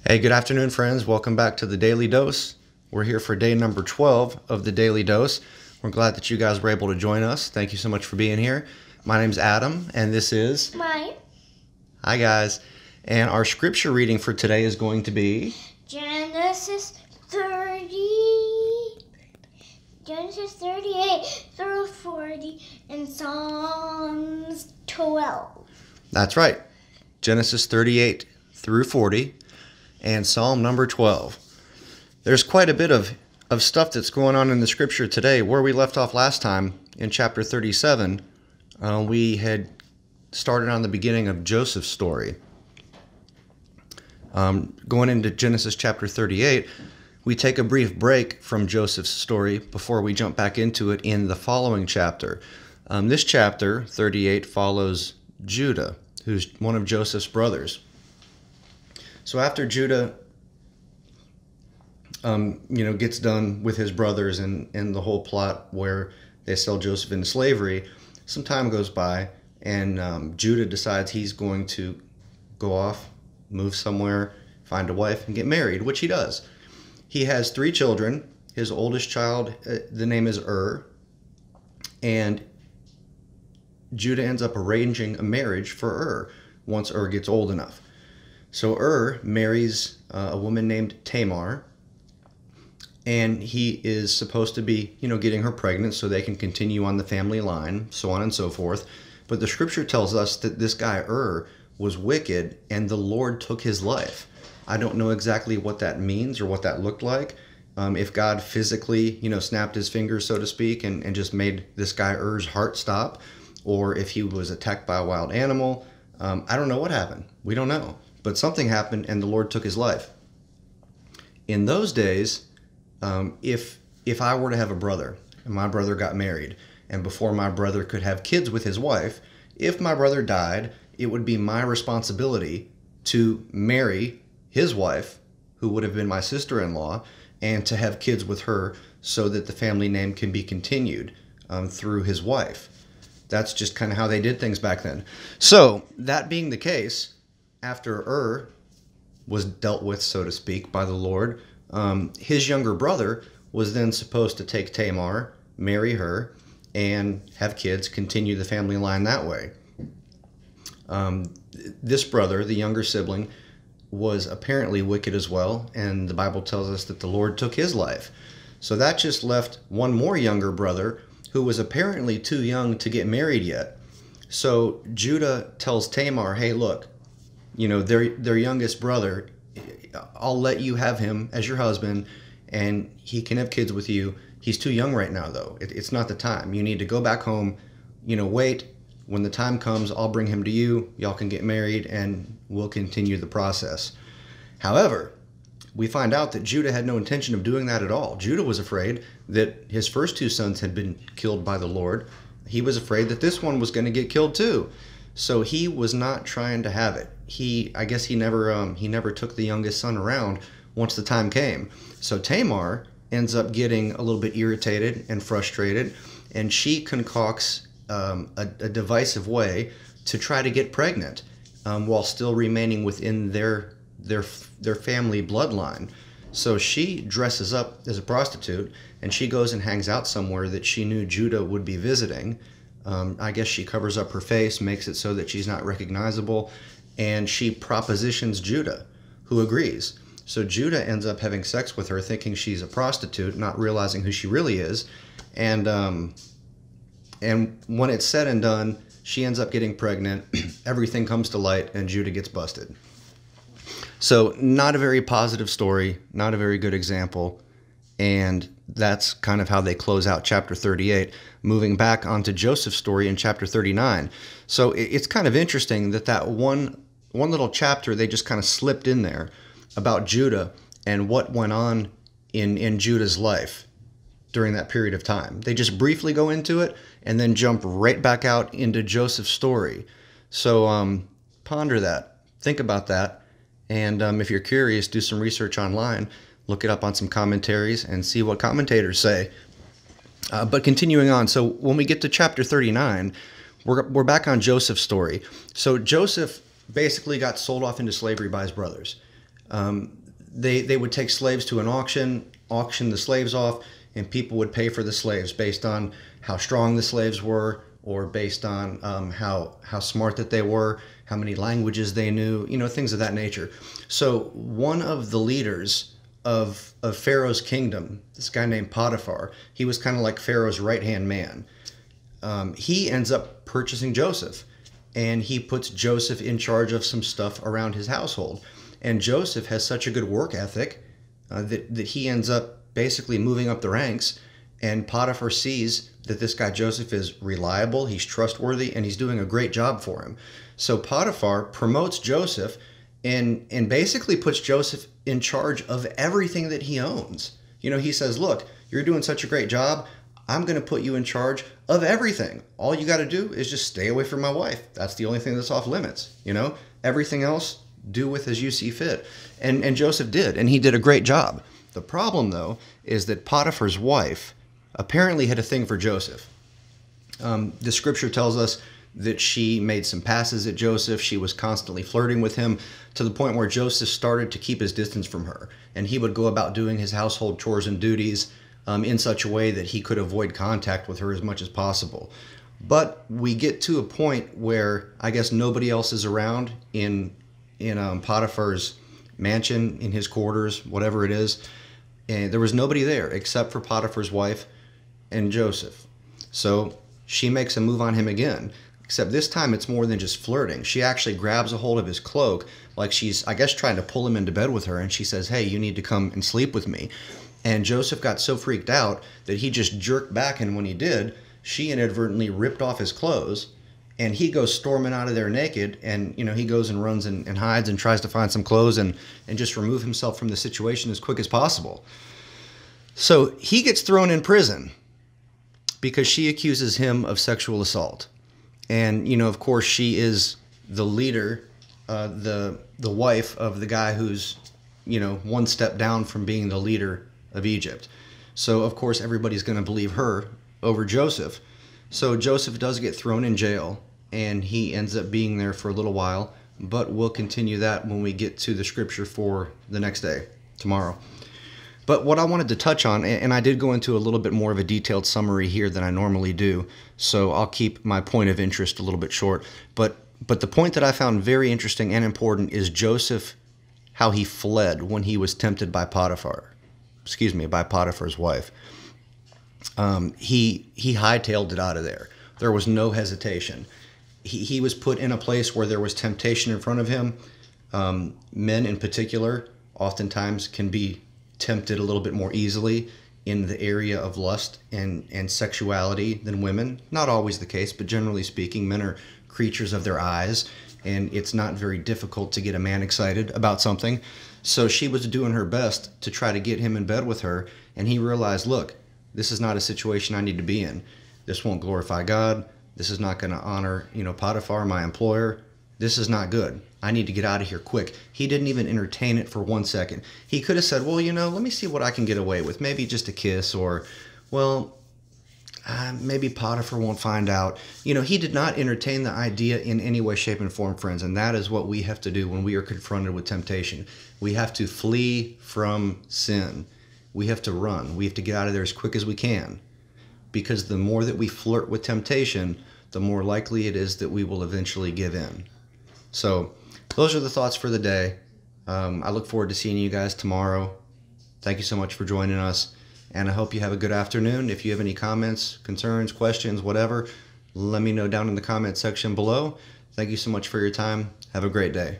Hey, good afternoon, friends. Welcome back to the Daily Dose. We're here for day number 12 of the Daily Dose. We're glad that you guys were able to join us. Thank you so much for being here. My name's Adam, and this is... Mine. Hi, guys. And our scripture reading for today is going to be... Genesis 38 through 40 and Psalms 12. That's right. Genesis 38 through 40 and Psalm number 12. There's quite a bit of stuff that's going on in the scripture today. Where we left off last time in chapter 37, we had started on the beginning of Joseph's story. Going into Genesis chapter 38, we take a brief break from Joseph's story before we jump back into it in the following chapter. This chapter, 38, follows Judah, who's one of Joseph's brothers. So after Judah, gets done with his brothers and the whole plot where they sell Joseph into slavery, some time goes by, and Judah decides he's going to go off, move somewhere, find a wife, and get married, which he does. He has 3 children. His oldest child, the name is and Judah ends up arranging a marriage for once gets old enough. So marries a woman named Tamar, and he is supposed to be, getting her pregnant so they can continue on the family line, so on and so forth. But the scripture tells us that this guy was wicked, and the Lord took his life. I don't know exactly what that means or what that looked like. If God physically, snapped his fingers, so to speak, and just made this guy heart stop, or if he was attacked by a wild animal. I don't know what happened. We don't know. But something happened, and the Lord took his life. In those days, if I were to have a brother, and my brother got married, and before my brother could have kids with his wife, if my brother died, it would be my responsibility to marry his wife, who would have been my sister-in-law, and to have kids with her so that the family name can be continued through his wife. That's just kind of how they did things back then. So, that being the case, after was dealt with, so to speak, by the Lord, his younger brother was then supposed to take Tamar, marry her, and have kids, continue the family line that way. This brother, the younger sibling, was apparently wicked as well, and the Bible tells us that the Lord took his life. So that just left one more younger brother who was apparently too young to get married yet. So Judah tells Tamar, hey, look, their youngest brother, I'll let you have him as your husband, and he can have kids with you. He's too young right now, though. It's not the time. You need to go back home, wait. When the time comes, I'll bring him to you. Y'all can get married, and we'll continue the process. However, we find out that Judah had no intention of doing that at all. Judah was afraid that his first 2 sons had been killed by the Lord. He was afraid that this one was going to get killed too. So he was not trying to have it. I guess he never took the youngest son around once the time came. So Tamar ends up getting a little bit irritated and frustrated, and she concocts a divisive way to try to get pregnant while still remaining within their family bloodline. So she dresses up as a prostitute, and she goes and hangs out somewhere that she knew Judah would be visiting. I guess she covers up her face, makes it so that she's not recognizable, and she propositions Judah, who agrees. So Judah ends up having sex with her, thinking she's a prostitute, not realizing who she really is. And when it's said and done, she ends up getting pregnant. Everything comes to light, and Judah gets busted. So not a very positive story, not a very good example. And that's kind of how they close out chapter 38, moving back onto Joseph's story in chapter 39. So it's kind of interesting that one little chapter they just kind of slipped in there about Judah and what went on in Judah's life during that period of time. They just briefly go into it and then jump right back out into Joseph's story. So ponder that, think about that, and if you're curious, do some research online. Look it up on some commentaries and see what commentators say. But continuing on, so when we get to chapter 39, we're back on Joseph's story. So Joseph basically got sold off into slavery by his brothers. They would take slaves to an auction the slaves off, and people would pay for the slaves based on how strong the slaves were, or based on how smart that they were, how many languages they knew, things of that nature. So one of the leaders of Pharaoh's kingdom, this guy named Potiphar, he was kind of like Pharaoh's right-hand man. He ends up purchasing Joseph, and he puts Joseph in charge of some stuff around his household. And Joseph has such a good work ethic that he ends up basically moving up the ranks, and Potiphar sees that this guy Joseph is reliable, he's trustworthy, and he's doing a great job for him. So Potiphar promotes Joseph and basically puts Joseph in charge of everything that he owns. He says, look, you're doing such a great job, I'm going to put you in charge of everything. All you got to do is just stay away from my wife. That's the only thing that's off limits. Everything else, do with as you see fit. And Joseph did, and he did a great job. The problem, though, is that Potiphar's wife apparently had a thing for Joseph. The scripture tells us that she made some passes at Joseph. She was constantly flirting with him, to the point where Joseph started to keep his distance from her. And he would go about doing his household chores and duties in such a way that he could avoid contact with her as much as possible. But we get to a point where I guess nobody else is around in Potiphar's mansion, in his quarters, whatever it is. And there was nobody there except for Potiphar's wife and Joseph. So she makes a move on him again, except this time it's more than just flirting. She actually grabs a hold of his cloak, like she's, I guess, trying to pull him into bed with her, and she says, hey, you need to come and sleep with me. And Joseph got so freaked out that he just jerked back, and when he did, she inadvertently ripped off his clothes, and he goes storming out of there naked, and he goes and runs and hides and tries to find some clothes and just remove himself from the situation as quick as possible. So he gets thrown in prison because she accuses him of sexual assault. And, of course, she is the leader, the wife of the guy who's, one step down from being the leader of Egypt. So, of course, everybody's going to believe her over Joseph. So Joseph does get thrown in jail, and he ends up being there for a little while, but we'll continue that when we get to the scripture for the next day, tomorrow. But what I wanted to touch on, and I did go into a little bit more of a detailed summary here than I normally do, so I'll keep my point of interest a little bit short. But the point that I found very interesting and important is Joseph, how he fled when he was tempted by by Potiphar's wife. He hightailed it out of there. There was no hesitation. He was put in a place where there was temptation in front of him. Men in particular oftentimes can be tempted a little bit more easily in the area of lust and sexuality than women. Not always the case, but generally speaking, men are creatures of their eyes, and it's not very difficult to get a man excited about something. So she was doing her best to try to get him in bed with her, and he realized, look, this is not a situation I need to be in. This won't glorify God. This is not going to honor, Potiphar, my employer. This is not good. I need to get out of here quick. He didn't even entertain it for 1 second. He could have said, well, let me see what I can get away with. Maybe just a kiss, or, well, maybe Potiphar won't find out. He did not entertain the idea in any way, shape, and form, friends. And that is what we have to do when we are confronted with temptation. We have to flee from sin. We have to run. We have to get out of there as quick as we can. Because the more that we flirt with temptation, the more likely it is that we will eventually give in. So those are the thoughts for the day. I look forward to seeing you guys tomorrow. Thank you so much for joining us, and I hope you have a good afternoon. If you have any comments, concerns, questions, whatever, let me know down in the comment section below. Thank you so much for your time. Have a great day.